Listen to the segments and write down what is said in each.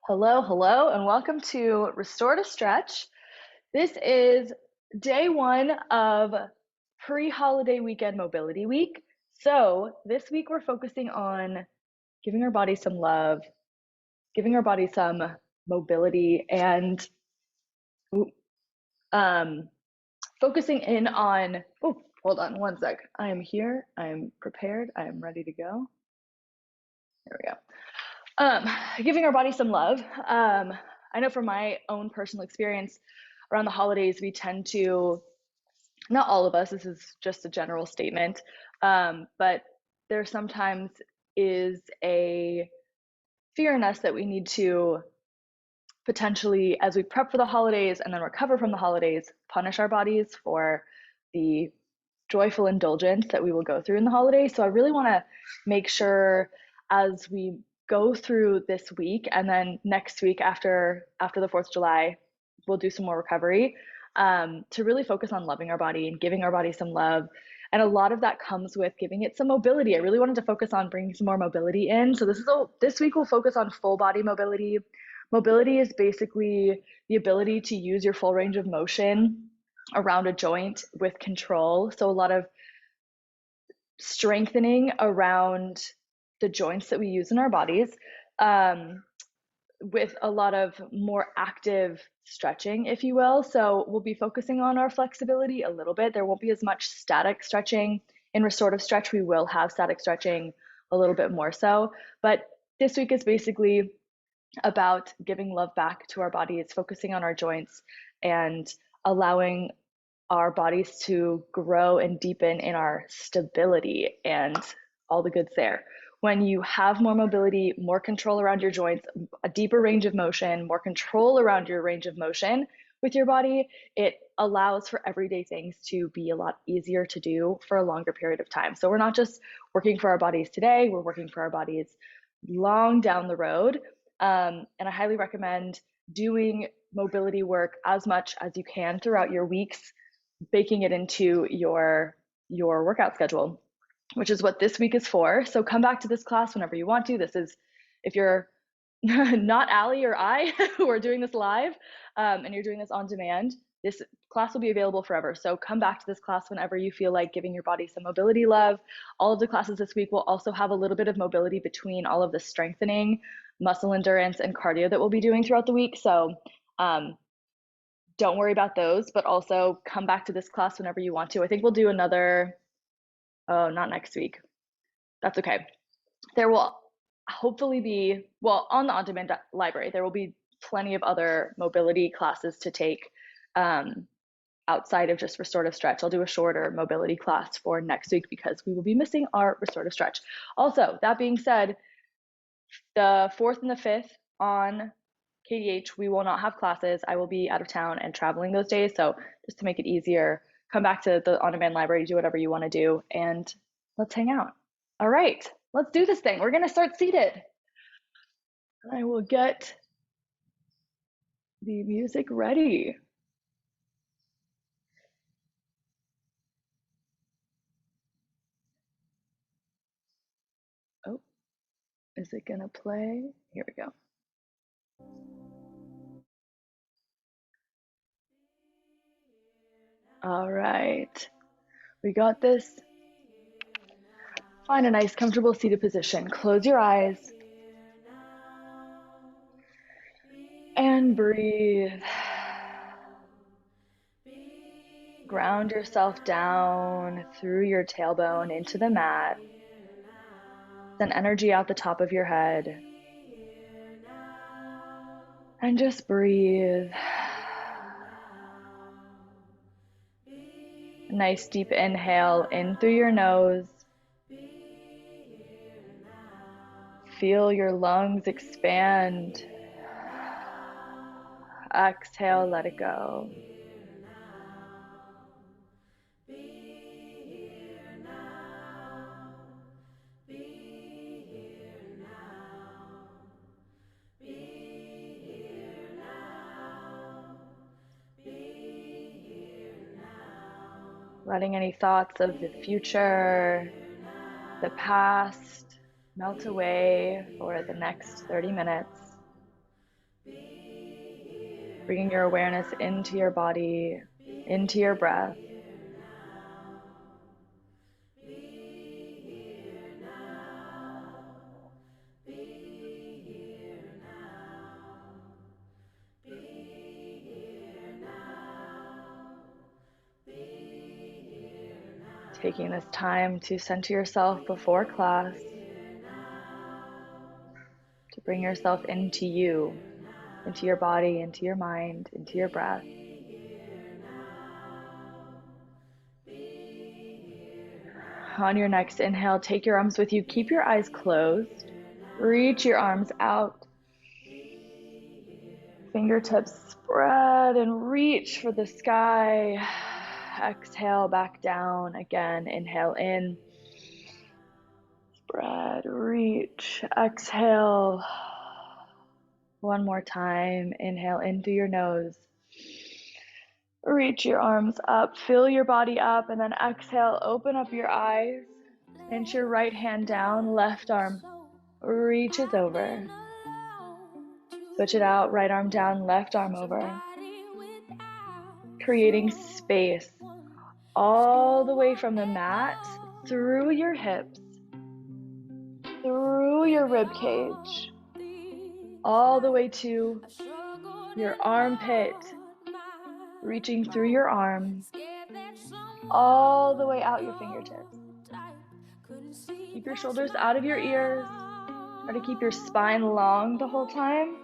Hello, hello, and welcome to Restorative Stretch. This is day one of pre-holiday weekend mobility week. So this week we're focusing on giving our body some love, giving our body some mobility, and um, focusing in on, oh, hold on one sec. I am here, I am prepared, I am ready to go. There we go. Giving our body some love. I know from my own personal experience around the holidays, we tend to, not all of us, this is just a general statement, but there sometimes is a fear in us that we need to potentially, as we prep for the holidays and then recover from the holidays, punish our bodies for the joyful indulgence that we will go through in the holidays. So I really want to make sure as we go through this week and then next week after the 4th of July, we'll do some more recovery, to really focus on loving our body and giving our body some love. And a lot of that comes with giving it some mobility. I really wanted to focus on bringing some more mobility in. So this week we'll focus on full body mobility. Mobility is basically the ability to use your full range of motion around a joint with control. So a lot of strengthening around the joints that we use in our bodies, with a lot of more active stretching, if you will. So we'll be focusing on our flexibility a little bit. There won't be as much static stretching. In restorative stretch, we will have static stretching a little bit more so. But this week is basically about giving love back to our bodies, focusing on our joints, and allowing our bodies to grow and deepen in our stability and all the goods there. When you have more mobility, more control around your joints, a deeper range of motion, more control around your range of motion with your body, it allows for everyday things to be a lot easier to do for a longer period of time. So we're not just working for our bodies today, we're working for our bodies long down the road. And I highly recommend doing mobility work as much as you can throughout your weeks, baking it into your workout schedule, which is what this week is for. So come back to this class whenever you want to. This is, if you're not Allie or I who are doing this live, and you're doing this on demand, this class will be available forever. So come back to this class whenever you feel like giving your body some mobility love. All of the classes this week will also have a little bit of mobility between all of the strengthening, muscle endurance, and cardio that we'll be doing throughout the week. So don't worry about those, but also come back to this class whenever you want to. I think we'll do another, oh, not next week. That's okay. There will hopefully be, well, on the on-demand library, there will be plenty of other mobility classes to take, outside of just restorative stretch. I'll do a shorter mobility class for next week because we will be missing our restorative stretch. Also, that being said, the 4th and the 5th on KDH, we will not have classes. I will be out of town and traveling those days. So just to make it easier, come back to the on-demand library, do whatever you want to do, and let's hang out. All right, let's do this thing. We're going to start seated. I will get the music ready. Oh, is it going to play? Here we go. All right, we got this. Find a nice, comfortable seated position. Close your eyes and breathe. Ground yourself down through your tailbone into the mat. Send energy out the top of your head. And just breathe. Nice deep inhale in through your nose. Feel your lungs expand. Exhale, let it go. Letting any thoughts of the future, the past, melt away for the next 30 minutes. Bringing your awareness into your body, into your breath. Taking this time to center yourself before class, to bring yourself into you, into your body, into your mind, into your breath. On your next inhale, take your arms with you. Keep your eyes closed. Reach your arms out. Fingertips spread and reach for the sky. Exhale back down again. Inhale in. Spread, reach, exhale. One more time. Inhale in through your nose. Reach your arms up, fill your body up, and then exhale, open up your eyes. Inch your right hand down, left arm reaches over. Switch it out, right arm down, left arm over. Creating space all the way from the mat, through your hips, through your rib cage, all the way to your armpit, reaching through your arm, all the way out your fingertips. Keep your shoulders out of your ears. Try to keep your spine long the whole time.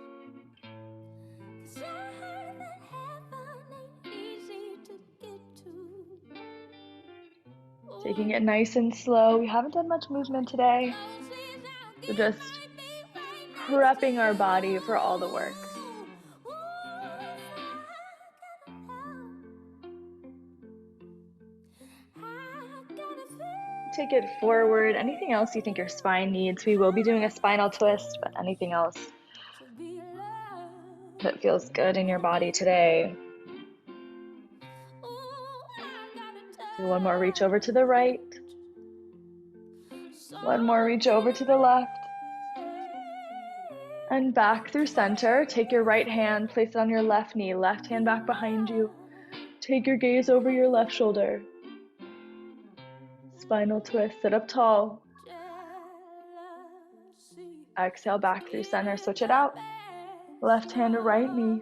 Taking it nice and slow. We haven't done much movement today. So just prepping our body for all the work. Take it forward. Anything else you think your spine needs? We will be doing a spinal twist, but anything else that feels good in your body today. Do one more reach over to the right. One more reach over to the left. And back through center. Take your right hand, place it on your left knee, left hand back behind you. Take your gaze over your left shoulder. Spinal twist, sit up tall. Exhale back through center, switch it out. Left hand to right knee.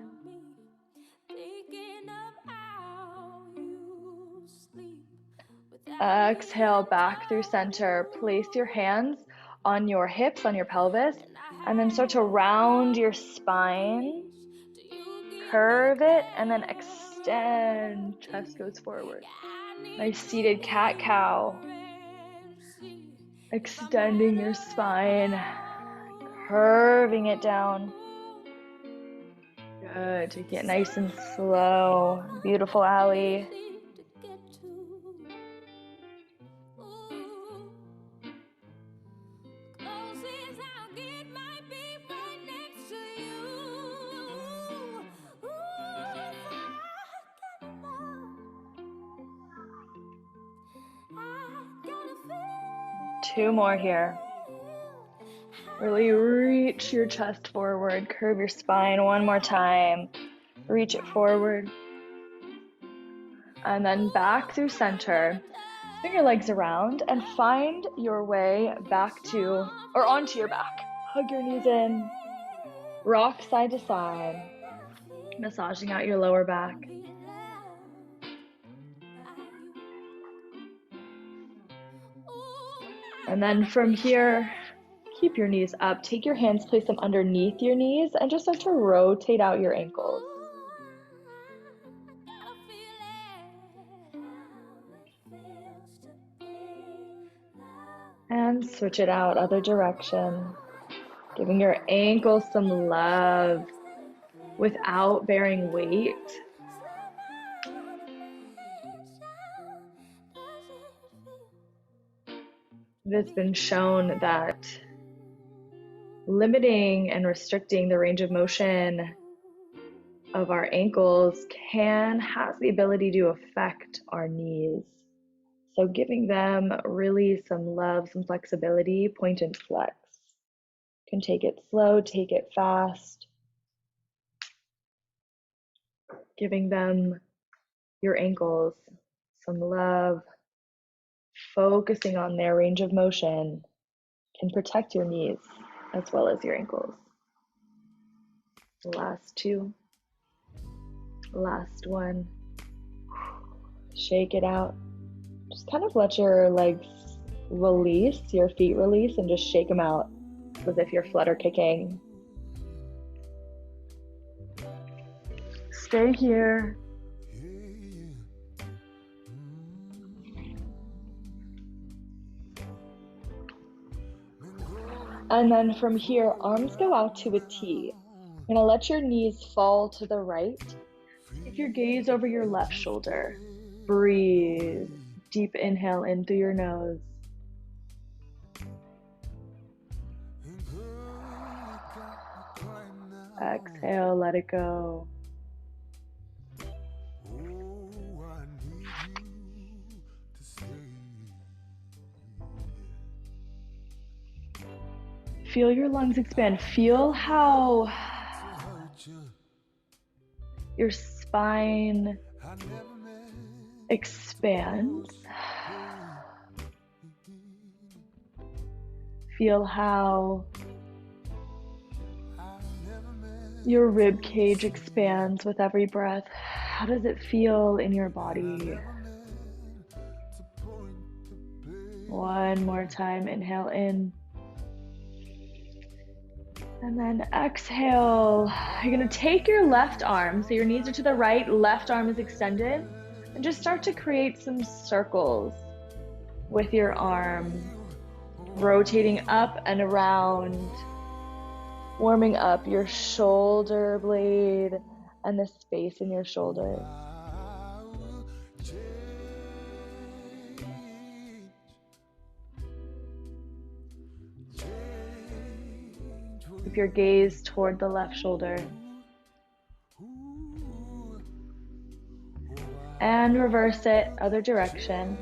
Exhale back through center. Place your hands on your hips, on your pelvis, and then start to round your spine. Curve it and then extend. Chest goes forward. Nice seated cat-cow. Extending your spine, curving it down. Good. Take it nice and slow. Beautiful, Allie. Two more here. Really reach your chest forward, curve your spine one more time. Reach it forward. And then back through center. Spin your legs around and find your way back to, or onto your back. Hug your knees in. Rock side to side. Massaging out your lower back. And then from here, keep your knees up. Take your hands, place them underneath your knees, and just start to rotate out your ankles. And switch it out, other direction. Giving your ankles some love without bearing weight. It has been shown that limiting and restricting the range of motion of our ankles has the ability to affect our knees. So giving them really some love, some flexibility, point and flex. You can take it slow, take it fast. giving them, your ankles, some love, focusing on their range of motion can protect your knees as well as your ankles. Last two, last one. Shake it out. Just kind of let your legs release, your feet release, and just shake them out as if you're flutter kicking. Stay here. And then from here, arms go out to a T. You're gonna let your knees fall to the right. Take your gaze over your left shoulder. Breathe. Deep inhale in through your nose. Exhale, let it go. Feel your lungs expand. Feel how your spine expands. Feel how your rib cage expands with every breath. How does it feel in your body? One more time, inhale in. And then exhale. You're gonna take your left arm, so your knees are to the right, left arm is extended, and just start to create some circles with your arm, rotating up and around, warming up your shoulder blade and the space in your shoulders. Keep your gaze toward the left shoulder. And reverse it, other direction.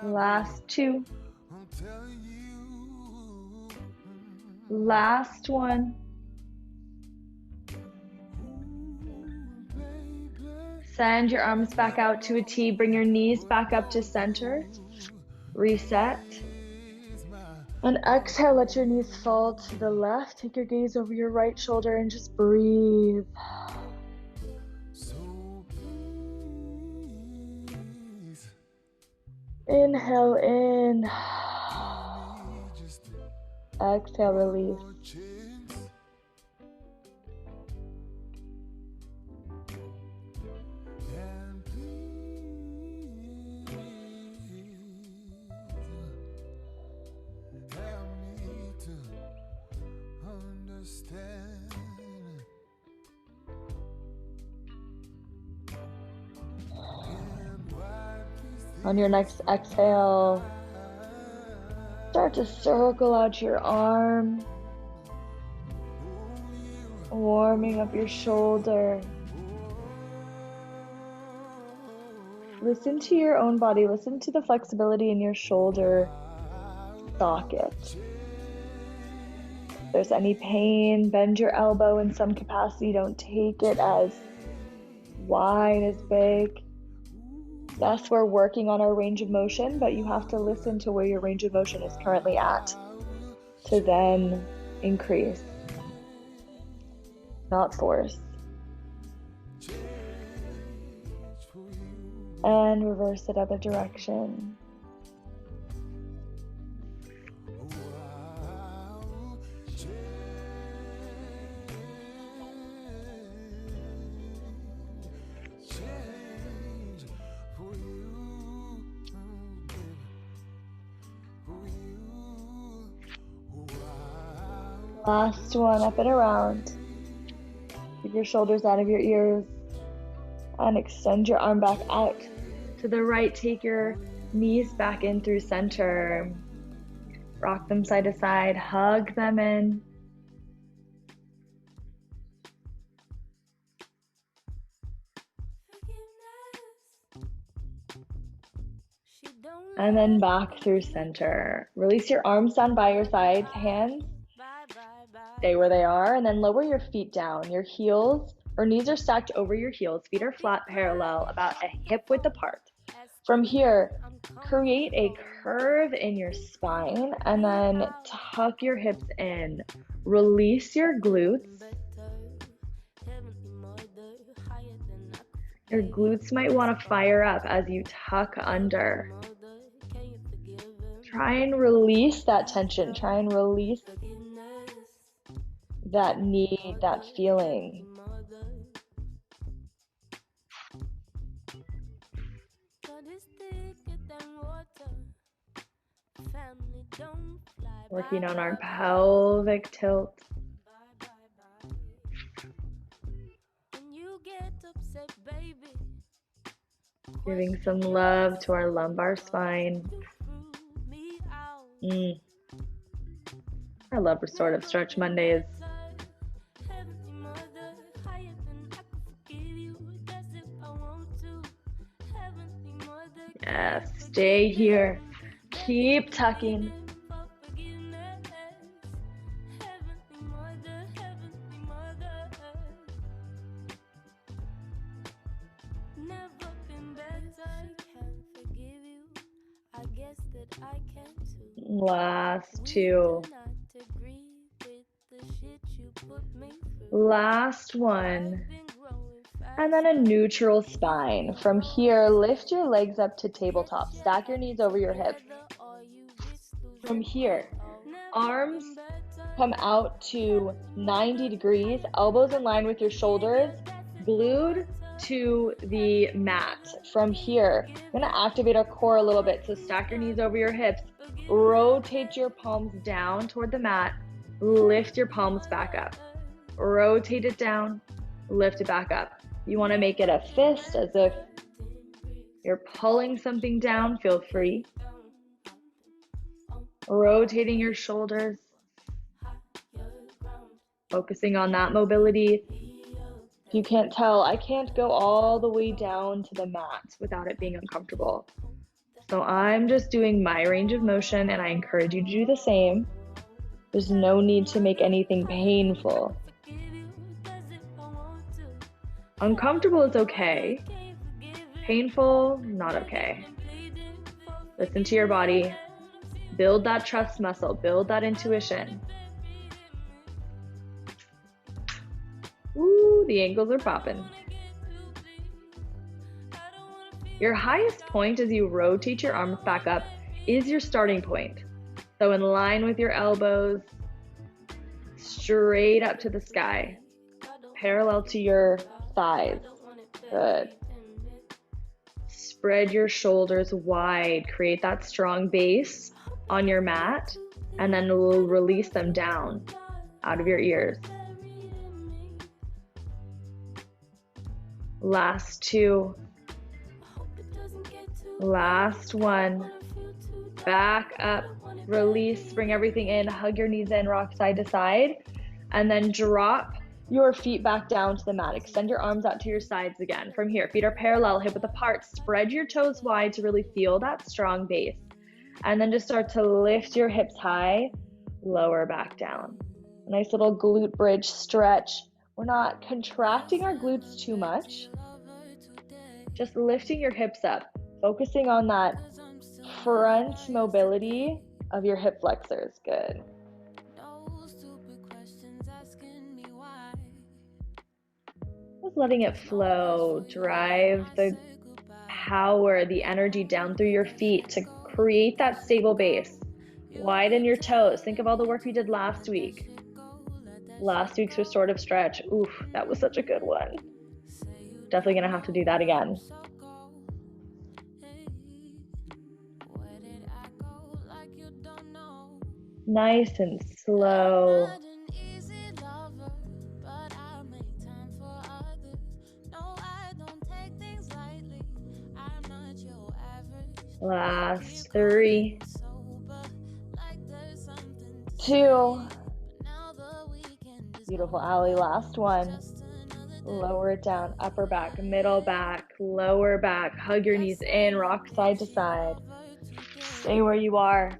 Last two. Last one. Send your arms back out to a T. Bring your knees back up to center. Reset. And exhale, let your knees fall to the left. Take your gaze over your right shoulder and just breathe. Inhale in. Exhale, release. On your next exhale, start to circle out your arm, warming up your shoulder. Listen to your own body. Listen to the flexibility in your shoulder socket. If there's any pain, bend your elbow in some capacity. Don't take it as wide, as big. Yes, we're working on our range of motion, but you have to listen to where your range of motion is currently at to then increase, not force. And reverse it other direction. Last one, up and around. Keep your shoulders out of your ears and extend your arm back out to the right. Take your knees back in through center. Rock them side to side, hug them in. And then back through center. Release your arms down by your sides, hands stay where they are, and then lower your feet down. Your heels or knees are stacked over your heels. Feet are flat parallel, about a hip width apart. From here, create a curve in your spine and then tuck your hips in. Release your glutes. Your glutes might want to fire up as you tuck under. Try and release that tension. Try and release that need, that feeling. Working on our pelvic tilt. Giving some love to our lumbar spine. I love Restorative Stretch Mondays. Yes, stay here. Keep tucking. Last two. Last one. And then a neutral spine. From here, lift your legs up to tabletop. Stack your knees over your hips. From here, arms come out to 90 degrees, elbows in line with your shoulders, glued to the mat. From here, I'm gonna activate our core a little bit. So stack your knees over your hips, rotate your palms down toward the mat, lift your palms back up. Rotate it down, lift it back up. You wanna make it a fist as if you're pulling something down, feel free. Rotating your shoulders, focusing on that mobility. If you can't tell, I can't go all the way down to the mat without it being uncomfortable. So I'm just doing my range of motion, and I encourage you to do the same. There's no need to make anything painful. Uncomfortable is okay. Painful, not okay. Listen to your body. Build that trust muscle, build that intuition. Ooh, the ankles are popping. Your highest point as you rotate your arms back up is your starting point. So in line with your elbows, straight up to the sky, parallel to your thighs. Good. Spread your shoulders wide, create that strong base on your mat, and then we'll release them down out of your ears. Last two. Last one. Back up, release, bring everything in, hug your knees in, rock side to side, and then drop your feet back down to the mat. Extend your arms out to your sides again. From here, feet are parallel, hip width apart. Spread your toes wide to really feel that strong base. And then just start to lift your hips high, lower back down. Nice little glute bridge stretch. We're not contracting our glutes too much. Just lifting your hips up, focusing on that front mobility of your hip flexors. Good. Just letting it flow. Drive the power, the energy down through your feet to create that stable base. Widen your toes. Think of all the work we did last week. Last week's restorative stretch. Oof, that was such a good one. Definitely gonna have to do that again. Nice and slow. Last three. 2. Beautiful, Allie. Last one. Lower it down, upper back, middle back, lower back. Hug your knees in, rock side to side. Stay where you are.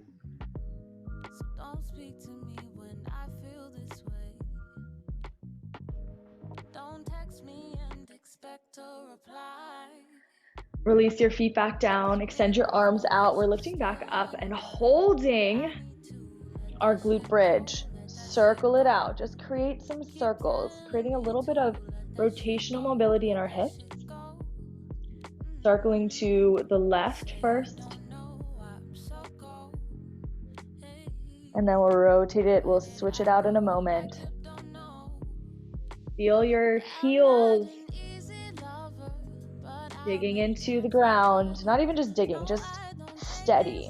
Release your feet back down, extend your arms out. We're lifting back up and holding our glute bridge. Circle it out, just create some circles, creating a little bit of rotational mobility in our hips. Circling to the left first. And then we'll rotate it, we'll switch it out in a moment. Feel your heels digging into the ground. Not even just digging, just steady.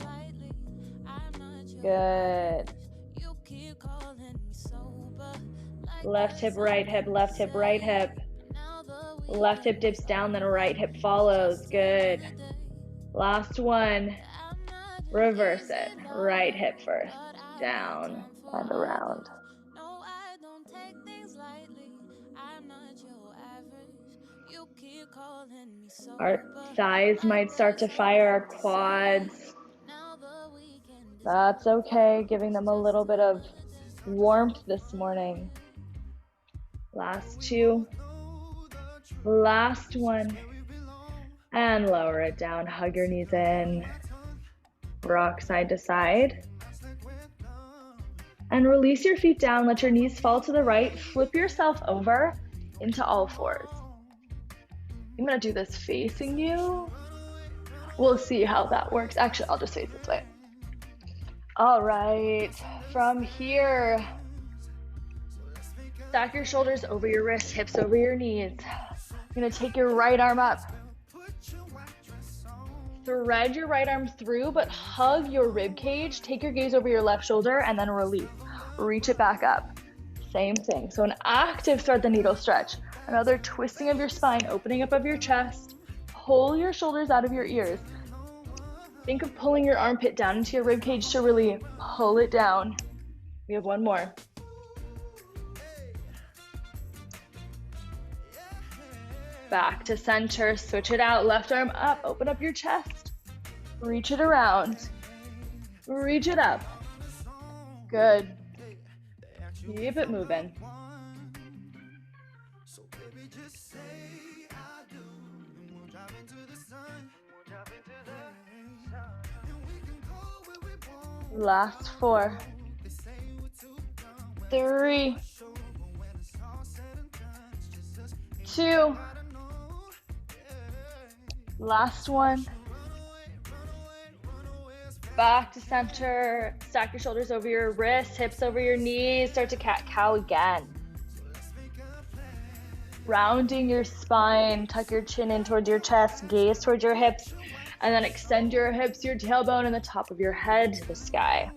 Good. Left hip, right hip, left hip, right hip. Left hip dips down, then right hip follows. Good. Last one. Reverse it. Right hip first. Down and around. Our thighs might start to fire, our quads. That's okay, giving them a little bit of warmth this morning. Last 2. Last one. And lower it down, hug your knees in. Rock side to side. And release your feet down, let your knees fall to the right. Flip yourself over into all fours. I'm gonna do this facing you. We'll see how that works. Actually, I'll just face this way. All right, from here, stack your shoulders over your wrists, hips over your knees. You're gonna take your right arm up. Thread your right arm through, but hug your rib cage. Take your gaze over your left shoulder and then release. Reach it back up. Same thing. So an active thread the needle stretch. Another twisting of your spine, opening up of your chest. Pull your shoulders out of your ears. Think of pulling your armpit down into your rib cage to really pull it down. We have one more. Back to center, switch it out, left arm up, open up your chest. Reach it around. Reach it up. Good. Keep it moving. Last 4. 3. 2. Last one. Back to center. Stack your shoulders over your wrists, hips over your knees. Start to cat-cow again. Rounding your spine, tuck your chin in towards your chest, gaze towards your hips, and then extend your hips, your tailbone, and the top of your head to the sky.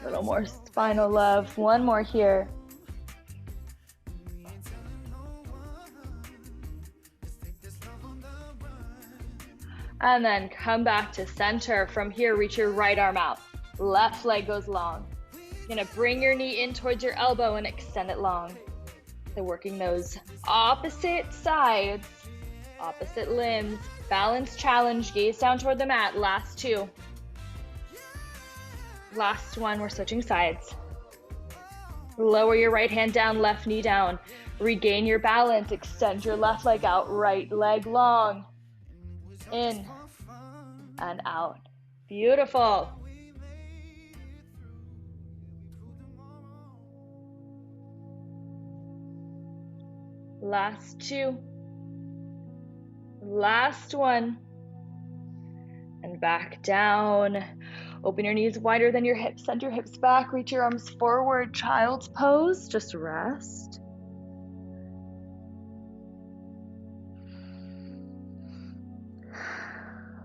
A little more spinal love. One more here. And then come back to center. From here, reach your right arm out. Left leg goes long. You're gonna bring your knee in towards your elbow and extend it long. So working those opposite sides, opposite limbs. Balance challenge, gaze down toward the mat. Last 2. Last one, we're switching sides. Lower your right hand down, left knee down. Regain your balance, extend your left leg out, right leg long. In and out. Beautiful. Last 2. Last one. And back down. Open your knees wider than your hips. Send your hips back. Reach your arms forward. Child's pose. Just rest.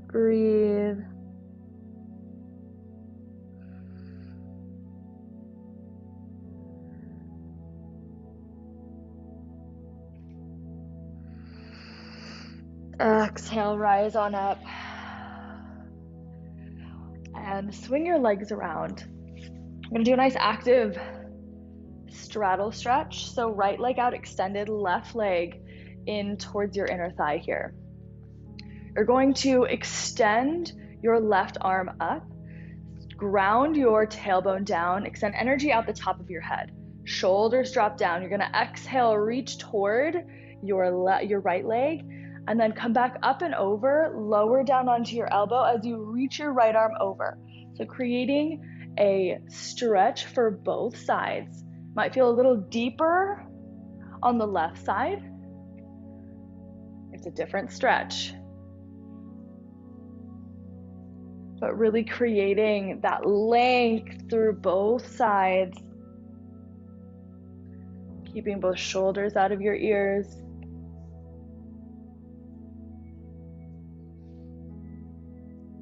Breathe. Exhale, rise on up. And swing your legs around. I'm gonna do a nice active straddle stretch. So right leg out extended, left leg in towards your inner thigh here. You're going to extend your left arm up, ground your tailbone down, extend energy out the top of your head. Shoulders drop down. You're gonna exhale, reach toward your right leg, and then come back up and over, lower down onto your elbow as you reach your right arm over. So creating a stretch for both sides. Might feel a little deeper on the left side. It's a different stretch. But really creating that length through both sides. Keeping both shoulders out of your ears.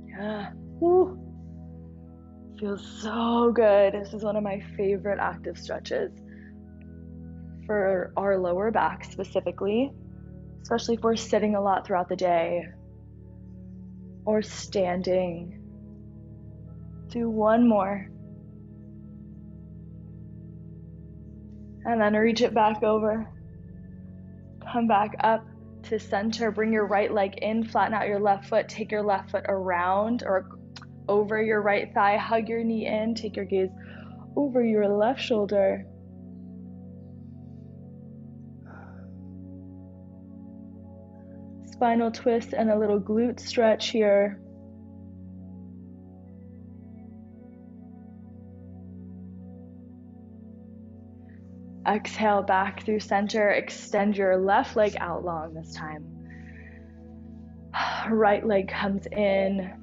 Yeah. Woo. Feels so good. This is one of my favorite active stretches for our lower back specifically, especially if we're sitting a lot throughout the day or standing. Do one more. And then reach it back over. Come back up to center. Bring your right leg in, flatten out your left foot. Take your left foot around or over your right thigh. Hug your knee in. Take your gaze over your left shoulder. Spinal twist and a little glute stretch here. Exhale back through center. Extend your left leg out long this time. Right leg comes in.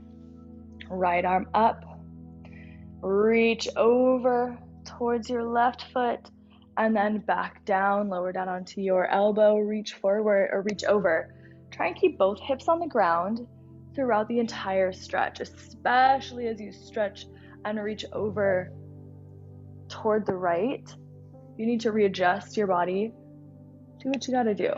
Right arm up. Reach over towards your left foot and then back down, lower down onto your elbow. Reach forward or reach over. Try and keep both hips on the ground throughout the entire stretch, especially as you stretch and reach over toward the right. You need to readjust your body. Do what you gotta do.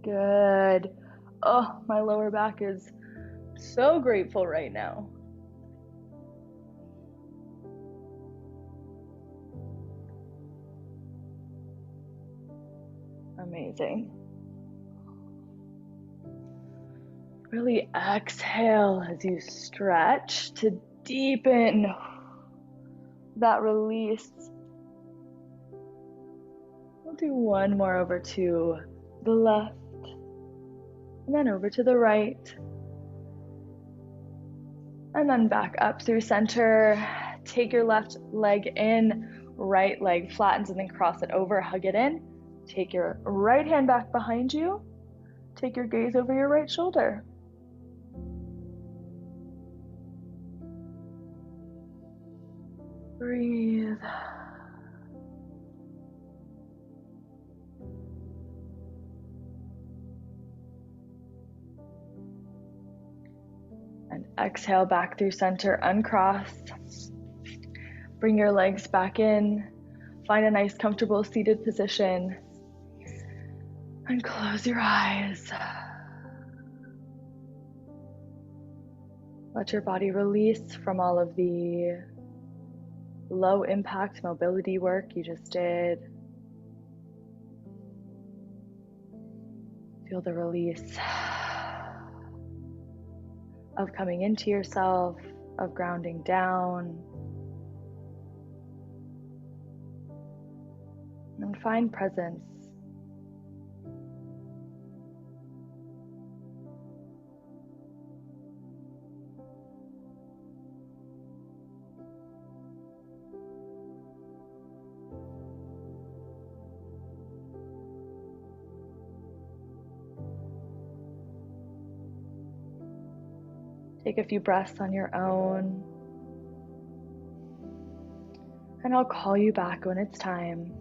Good. Oh, my lower back is so grateful right now. Amazing. Really exhale as you stretch to deepen that release. We'll do one more over to the left and then over to the right. And then back up through center. Take your left leg in, right leg flattens and then cross it over, hug it in. Take your right hand back behind you. Take your gaze over your right shoulder. Breathe. And exhale back through center, uncross. Bring your legs back in. Find a nice comfortable seated position. And close your eyes. Let your body release from all of the low impact mobility work you just did. Feel the release of coming into yourself, of grounding down. And find presence. Take a few breaths on your own. And I'll call you back when it's time.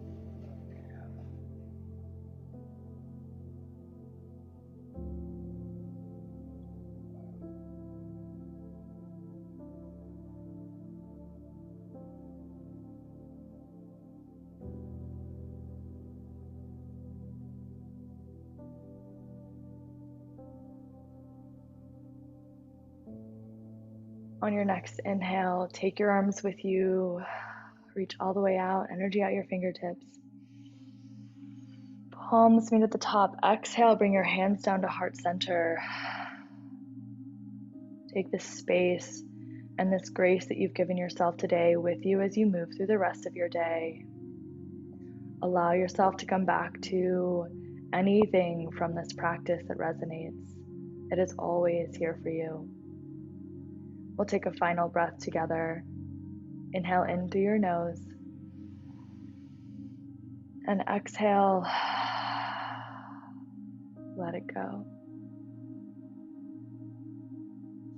On your next inhale, take your arms with you, reach all the way out, energy out your fingertips. Palms meet at the top. Exhale, bring your hands down to heart center. Take this space and this grace that you've given yourself today with you as you move through the rest of your day. Allow yourself to come back to anything from this practice that resonates. It is always here for you. We'll take a final breath together. Inhale in through your nose and exhale, let it go.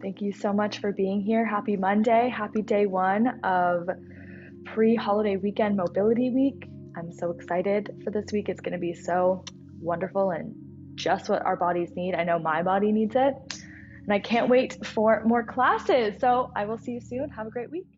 Thank you so much for being here. Happy Monday. Happy day one of pre-holiday weekend mobility week. I'm so excited for this week. It's going to be so wonderful and just what our bodies need. I know my body needs it. And I can't wait for more classes. So I will see you soon. Have a great week.